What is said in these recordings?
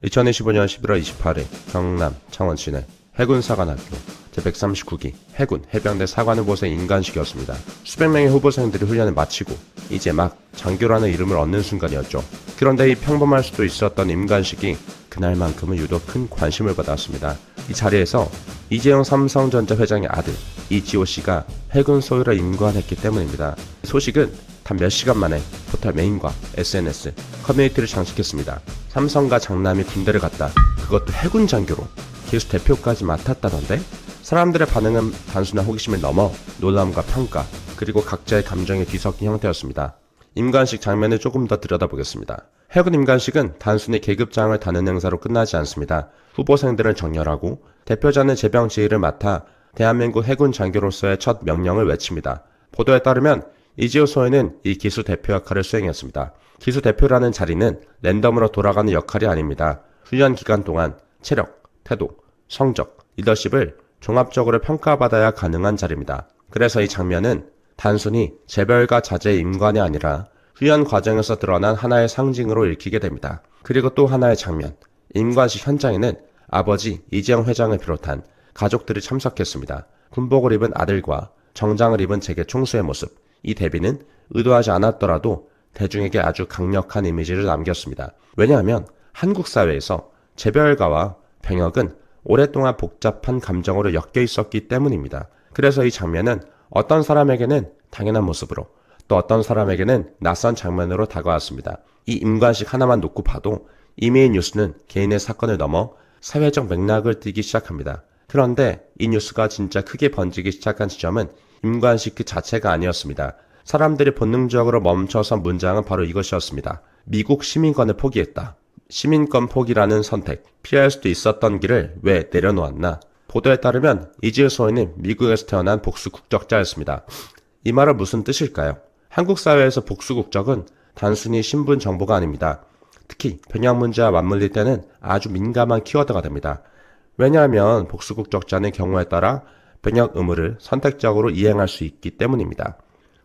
2025년 11월 28일 경남 창원 시내 해군사관학교 제139기 해군 해병대 사관후보생 인관식이었습니다. 수백 명의 후보생들이 훈련을 마치고 이제 막 장교라는 이름을 얻는 순간이었죠. 그런데 이 평범할 수도 있었던 임관식이 그날만큼은 유독 큰 관심을 받았습니다. 이 자리에서 이재용 삼성전자 회장의 아들 이지호 씨가 해군 소위로 임관했기 때문입니다. 소식은 단 몇 시간 만에 포털 메인과 SNS, 커뮤니티를 장식했습니다. 삼성과 장남이 군대를 갔다. 그것도 해군 장교로. 기수 대표까지 맡았다던데? 사람들의 반응은 단순한 호기심을 넘어 놀람과 평가, 그리고 각자의 감정이 뒤섞인 형태였습니다. 임관식 장면을 조금 더 들여다보겠습니다. 해군 임관식은 단순히 계급장을 다는 행사로 끝나지 않습니다. 후보생들은 정렬하고 대표자는 제병 지휘를 맡아 대한민국 해군 장교로서의 첫 명령을 외칩니다. 보도에 따르면 이지호 소위는 이 기수 대표 역할을 수행했습니다. 기수 대표라는 자리는 랜덤으로 돌아가는 역할이 아닙니다. 훈련 기간 동안 체력, 태도, 성적, 리더십을 종합적으로 평가받아야 가능한 자리입니다. 그래서 이 장면은 단순히 재별과 자제의 임관이 아니라 훈련 과정에서 드러난 하나의 상징으로 읽히게 됩니다. 그리고 또 하나의 장면, 임관식 현장에는 아버지 이재용 회장을 비롯한 가족들이 참석했습니다. 군복을 입은 아들과 정장을 입은 재계 총수의 모습, 이 대비는 의도하지 않았더라도 대중에게 아주 강력한 이미지를 남겼습니다. 왜냐하면 한국 사회에서 재별가와 병역은 오랫동안 복잡한 감정으로 엮여 있었기 때문입니다. 그래서 이 장면은 어떤 사람에게는 당연한 모습으로, 또 어떤 사람에게는 낯선 장면으로 다가왔습니다. 이 임관식 하나만 놓고 봐도 이미 이 뉴스는 개인의 사건을 넘어 사회적 맥락을 띠기 시작합니다. 그런데 이 뉴스가 진짜 크게 번지기 시작한 지점은 임관식 그 자체가 아니었습니다. 사람들이 본능적으로 멈춰선 문장은 바로 이것이었습니다. 미국 시민권을 포기했다. 시민권 포기라는 선택, 피할 수도 있었던 길을 왜 내려놓았나? 보도에 따르면 이지호 소위는 미국에서 태어난 복수 국적자였습니다. 이 말은 무슨 뜻일까요? 한국 사회에서 복수 국적은 단순히 신분 정보가 아닙니다. 특히 병역 문제와 맞물릴 때는 아주 민감한 키워드가 됩니다. 왜냐하면 복수 국적자는 경우에 따라 병역 의무를 선택적으로 이행할 수 있기 때문입니다.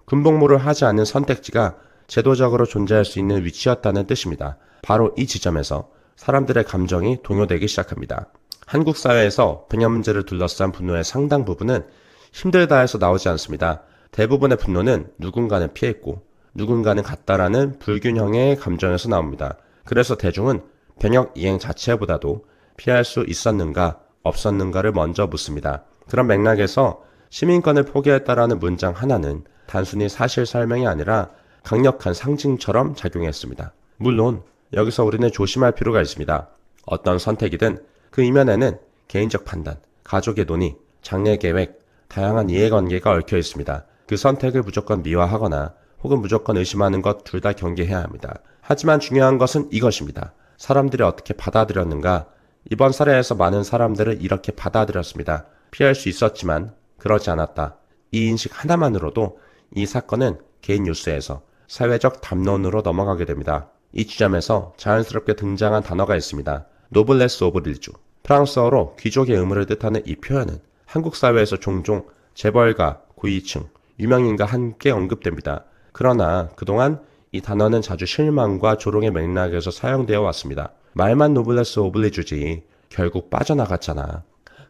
군복무를 하지 않는 선택지가 제도적으로 존재할 수 있는 위치였다는 뜻입니다. 바로 이 지점에서 사람들의 감정이 동요되기 시작합니다. 한국 사회에서 병역 문제를 둘러싼 분노의 상당 부분은 힘들다 해서 나오지 않습니다. 대부분의 분노는 누군가는 피했고 누군가는 갔다라는 불균형의 감정에서 나옵니다. 그래서 대중은 병역 이행 자체보다도 피할 수 있었는가 없었는가를 먼저 묻습니다. 그런 맥락에서 시민권을 포기했다라는 문장 하나는 단순히 사실 설명이 아니라 강력한 상징처럼 작용했습니다. 물론 여기서 우리는 조심할 필요가 있습니다. 어떤 선택이든 그 이면에는 개인적 판단, 가족의 논의, 장래 계획, 다양한 이해관계가 얽혀 있습니다. 그 선택을 무조건 미화하거나 혹은 무조건 의심하는 것 둘 다 경계해야 합니다. 하지만 중요한 것은 이것입니다. 사람들이 어떻게 받아들였는가? 이번 사례에서 많은 사람들은 이렇게 받아들였습니다. 피할 수 있었지만 그러지 않았다. 이 인식 하나만으로도 이 사건은 개인 뉴스에서 사회적 담론으로 넘어가게 됩니다. 이 지점에서 자연스럽게 등장한 단어가 있습니다. 노블레스 오브리주. 프랑스어로 귀족의 의무를 뜻하는 이 표현은 한국 사회에서 종종 재벌가, 고위층, 유명인과 함께 언급됩니다. 그러나 그동안 이 단어는 자주 실망과 조롱의 맥락에서 사용되어 왔습니다. 말만 노블레스 오블리주지 결국 빠져나갔잖아.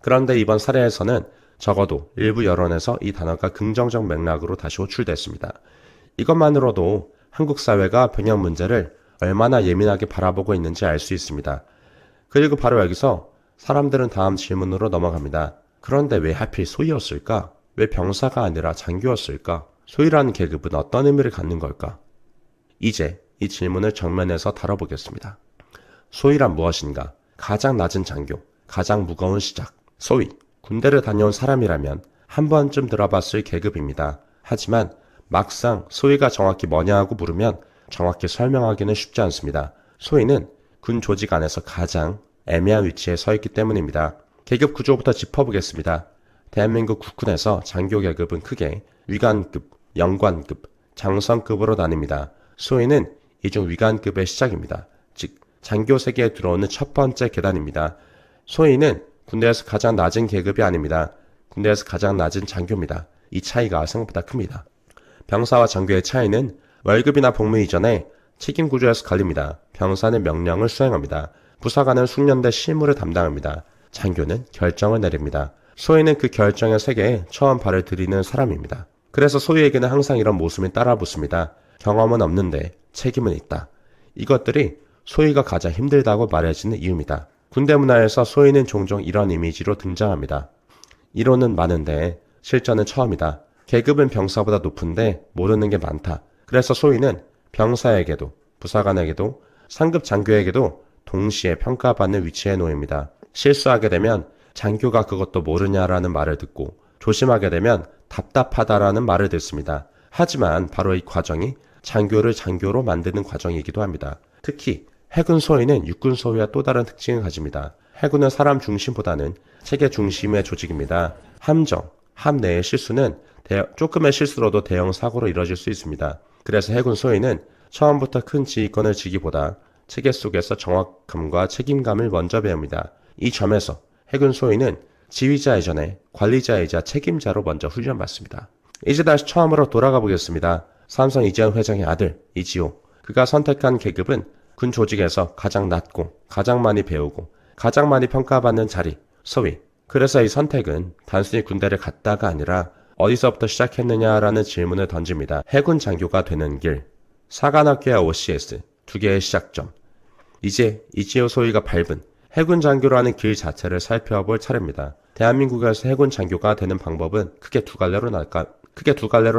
그런데 이번 사례에서는 적어도 일부 여론에서 이 단어가 긍정적 맥락으로 다시 호출됐습니다. 이것만으로도 한국 사회가 병역 문제를 얼마나 예민하게 바라보고 있는지 알 수 있습니다. 그리고 바로 여기서 사람들은 다음 질문으로 넘어갑니다. 그런데 왜 하필 소위였을까? 왜 병사가 아니라 장교였을까? 소위라는 계급은 어떤 의미를 갖는 걸까? 이제 이 질문을 정면에서 다뤄보겠습니다. 소위란 무엇인가? 가장 낮은 장교, 가장 무거운 시작. 소위, 군대를 다녀온 사람이라면 한 번쯤 들어봤을 계급입니다. 하지만 막상 소위가 정확히 뭐냐 하고 물으면 정확히 설명하기는 쉽지 않습니다. 소위는 군 조직 안에서 가장 애매한 위치에 서 있기 때문입니다. 계급 구조부터 짚어보겠습니다. 대한민국 국군에서 장교 계급은 크게 위관급, 영관급, 장성급으로 나뉩니다. 소위는 이중 위관급의 시작입니다. 즉 장교 세계에 들어오는 첫 번째 계단입니다. 소위는 군대에서 가장 낮은 계급이 아닙니다. 군대에서 가장 낮은 장교입니다. 이 차이가 생각보다 큽니다. 병사와 장교의 차이는 월급이나 복무 이전에 책임 구조에서 갈립니다. 병사는 명령을 수행합니다. 부사관은 숙련대 실무를 담당합니다. 장교는 결정을 내립니다. 소위는 그 결정의 세계에 처음 발을 들이는 사람입니다. 그래서 소위에게는 항상 이런 모습이 따라붙습니다. 경험은 없는데 책임은 있다. 이것들이 소위가 가장 힘들다고 말해지는 이유입니다. 군대 문화에서 소위는 종종 이런 이미지로 등장합니다. 이론은 많은데 실전은 처음이다. 계급은 병사보다 높은데 모르는 게 많다. 그래서 소위는 병사에게도 부사관에게도 상급 장교에게도 동시에 평가받는 위치에 놓입니다. 실수하게 되면 장교가 그것도 모르냐라는 말을 듣고 조심하게 되면 답답하다라는 말을 듣습니다. 하지만 바로 이 과정이 장교를 장교로 만드는 과정이기도 합니다. 특히 해군 소위는 육군 소위와 또 다른 특징을 가집니다. 해군은 사람 중심보다는 체계 중심의 조직입니다. 함정, 함 내의 실수는 조금의 실수로도 대형 사고로 이뤄질 수 있습니다. 그래서 해군 소위는 처음부터 큰 지휘권을 지기보다 체계 속에서 정확함과 책임감을 먼저 배웁니다. 이 점에서 해군 소위는 지휘자 이전에 관리자이자 책임자로 먼저 훈련받습니다. 이제 다시 처음으로 돌아가 보겠습니다. 삼성 이재현 회장의 아들 이지호. 그가 선택한 계급은 군 조직에서 가장 낮고 가장 많이 배우고 가장 많이 평가받는 자리, 소위. 그래서 이 선택은 단순히 군대를 갔다가 아니라 어디서부터 시작했느냐라는 질문을 던집니다. 해군 장교가 되는 길, 사관학교와 OCS 두 개의 시작점. 이제 이지호 소위가 밟은 해군 장교라는 길 자체를 살펴볼 차례입니다. 대한민국에서 해군 장교가 되는 방법은 크게 두 갈래로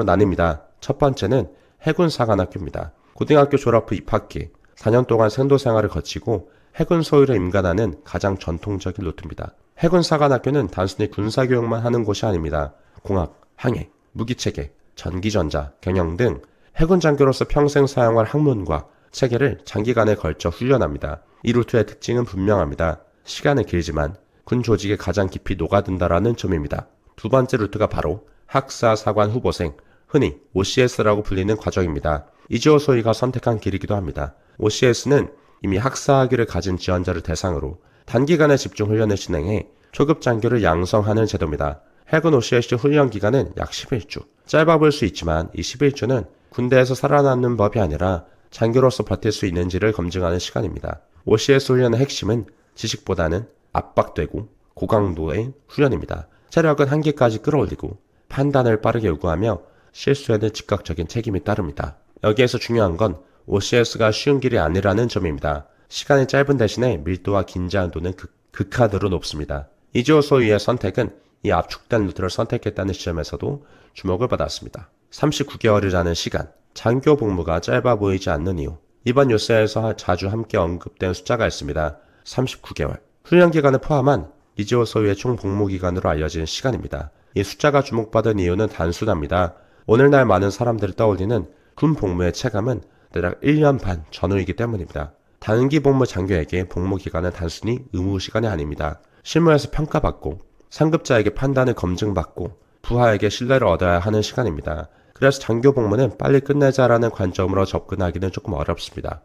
나뉩니다. 첫 번째는 해군 사관학교입니다. 고등학교 졸업 후 입학기, 4년 동안 생도 생활을 거치고 해군 소위를 임관하는 가장 전통적인 루트입니다. 해군 사관학교는 단순히 군사교육만 하는 곳이 아닙니다. 공학, 항해, 무기체계, 전기전자, 경영 등 해군 장교로서 평생 사용할 학문과 체계를 장기간에 걸쳐 훈련합니다. 이 루트의 특징은 분명합니다. 시간은 길지만 군 조직에 가장 깊이 녹아든다라는 점입니다. 두 번째 루트가 바로 학사 사관 후보생, 흔히 OCS라고 불리는 과정입니다. 이지호 소위가 선택한 길이기도 합니다. OCS는 이미 학사학위를 가진 지원자를 대상으로 단기간에 집중 훈련을 진행해 초급 장교를 양성하는 제도입니다. 해군 OCS 훈련 기간은 약 11주. 짧아 보일 수 있지만 이 11주는 군대에서 살아남는 법이 아니라 장교로서 버틸 수 있는지를 검증하는 시간입니다. OCS 훈련의 핵심은 지식보다는 압박되고 고강도의 훈련입니다. 체력은 한계까지 끌어올리고 판단을 빠르게 요구하며 실수에는 즉각적인 책임이 따릅니다. 여기에서 중요한 건 OCS가 쉬운 길이 아니라는 점입니다. 시간이 짧은 대신에 밀도와 긴장도는 극하대로 높습니다. 이지호 소위의 선택은 이 압축된 루트를 선택했다는 시점에서도 주목을 받았습니다. 39개월이라는 시간, 장교 복무가 짧아 보이지 않는 이유. 이번 뉴스에서 자주 함께 언급된 숫자가 있습니다. 39개월. 훈련 기간을 포함한 이지호 소위의 총 복무 기간으로 알려진 시간입니다. 이 숫자가 주목받은 이유는 단순합니다. 오늘날 많은 사람들이 떠올리는 군 복무의 체감은 대략 1년 반 전후이기 때문입니다. 단기 복무 장교에게 복무 기간은 단순히 의무 시간이 아닙니다. 실무에서 평가받고 상급자에게 판단을 검증받고 부하에게 신뢰를 얻어야 하는 시간입니다. 그래서 장교 복무는 빨리 끝내자라는 관점으로 접근하기는 조금 어렵습니다.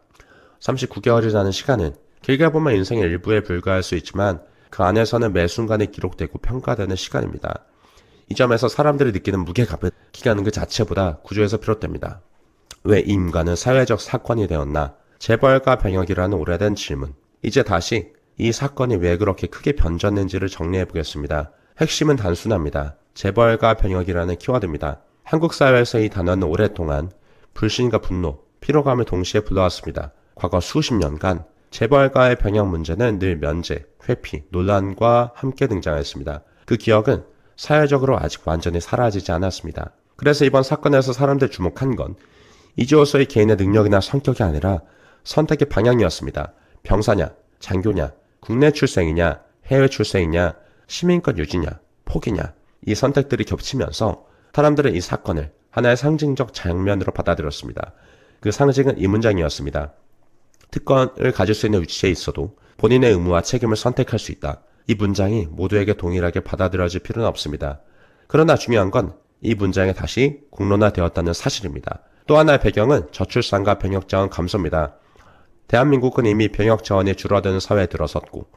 39개월이라는 시간은 길게 보면 인생의 일부에 불과할 수 있지만 그 안에서는 매 순간이 기록되고 평가되는 시간입니다. 이 점에서 사람들이 느끼는 무게감은 기간 그 자체보다 구조에서 비롯됩니다. 왜 이 임관은 사회적 사건이 되었나? 재벌과 병역이라는 오래된 질문. 이제 다시 이 사건이 왜 그렇게 크게 변졌는지를 정리해 보겠습니다. 핵심은 단순합니다. 재벌과 병역이라는 키워드입니다. 한국 사회에서 이 단어는 오랫동안 불신과 분노, 피로감을 동시에 불러왔습니다. 과거 수십 년간 재벌과의 병역 문제는 늘 면제, 회피, 논란과 함께 등장했습니다. 그 기억은 사회적으로 아직 완전히 사라지지 않았습니다. 그래서 이번 사건에서 사람들 주목한 건 이지호 소위 개인의 능력이나 성격이 아니라 선택의 방향이었습니다. 병사냐, 장교냐, 국내 출생이냐, 해외 출생이냐, 시민권 유지냐, 포기냐. 이 선택들이 겹치면서 사람들은 이 사건을 하나의 상징적 장면으로 받아들였습니다. 그 상징은 이 문장이었습니다. 특권을 가질 수 있는 위치에 있어도 본인의 의무와 책임을 선택할 수 있다. 이 문장이 모두에게 동일하게 받아들여질 필요는 없습니다. 그러나 중요한 건 이 문장이 다시 공론화되었다는 사실입니다. 또 하나의 배경은 저출산과 병역자원 감소입니다. 대한민국은 이미 병역자원이 줄어드는 사회에 들어섰고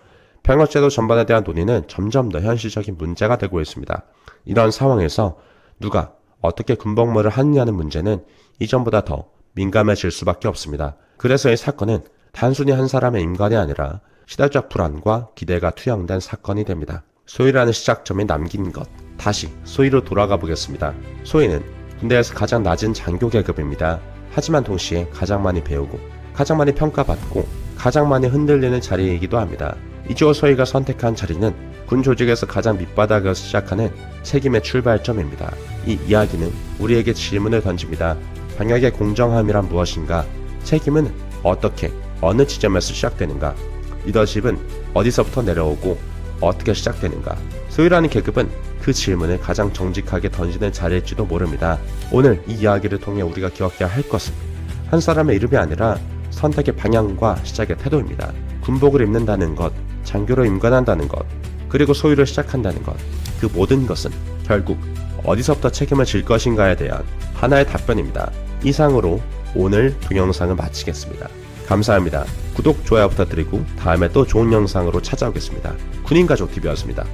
병역제도 전반에 대한 논의는 점점 더 현실적인 문제가 되고 있습니다. 이런 상황에서 누가 어떻게 군복무를 하느냐는 문제는 이전보다 더 민감해질 수밖에 없습니다. 그래서 이 사건은 단순히 한 사람의 임관이 아니라 시대적 불안과 기대가 투영된 사건이 됩니다. 소위라는 시작점에 남긴 것. 다시 소위로 돌아가 보겠습니다. 소위는 군대에서 가장 낮은 장교 계급입니다. 하지만 동시에 가장 많이 배우고 가장 많이 평가받고 가장 많이 흔들리는 자리이기도 합니다. 이주호 소위가 선택한 자리는 군 조직에서 가장 밑바닥에서 시작하는 책임의 출발점입니다. 이 이야기는 우리에게 질문을 던집니다. 병역의 공정함이란 무엇인가? 책임은 어떻게, 어느 지점에서 시작되는가? 리더십은 어디서부터 내려오고 어떻게 시작되는가? 소위라는 계급은 그 질문을 가장 정직하게 던지는 자리일지도 모릅니다. 오늘 이 이야기를 통해 우리가 기억해야 할 것은 한 사람의 이름이 아니라 선택의 방향과 시작의 태도입니다. 군복을 입는다는 것, 장교로 임관한다는 것, 그리고 소위를 시작한다는 것, 그 모든 것은 결국 어디서부터 책임을 질 것인가에 대한 하나의 답변입니다. 이상으로 오늘 동영상을 마치겠습니다. 감사합니다. 구독, 좋아요 부탁드리고 다음에 또 좋은 영상으로 찾아오겠습니다. 군인가족TV였습니다.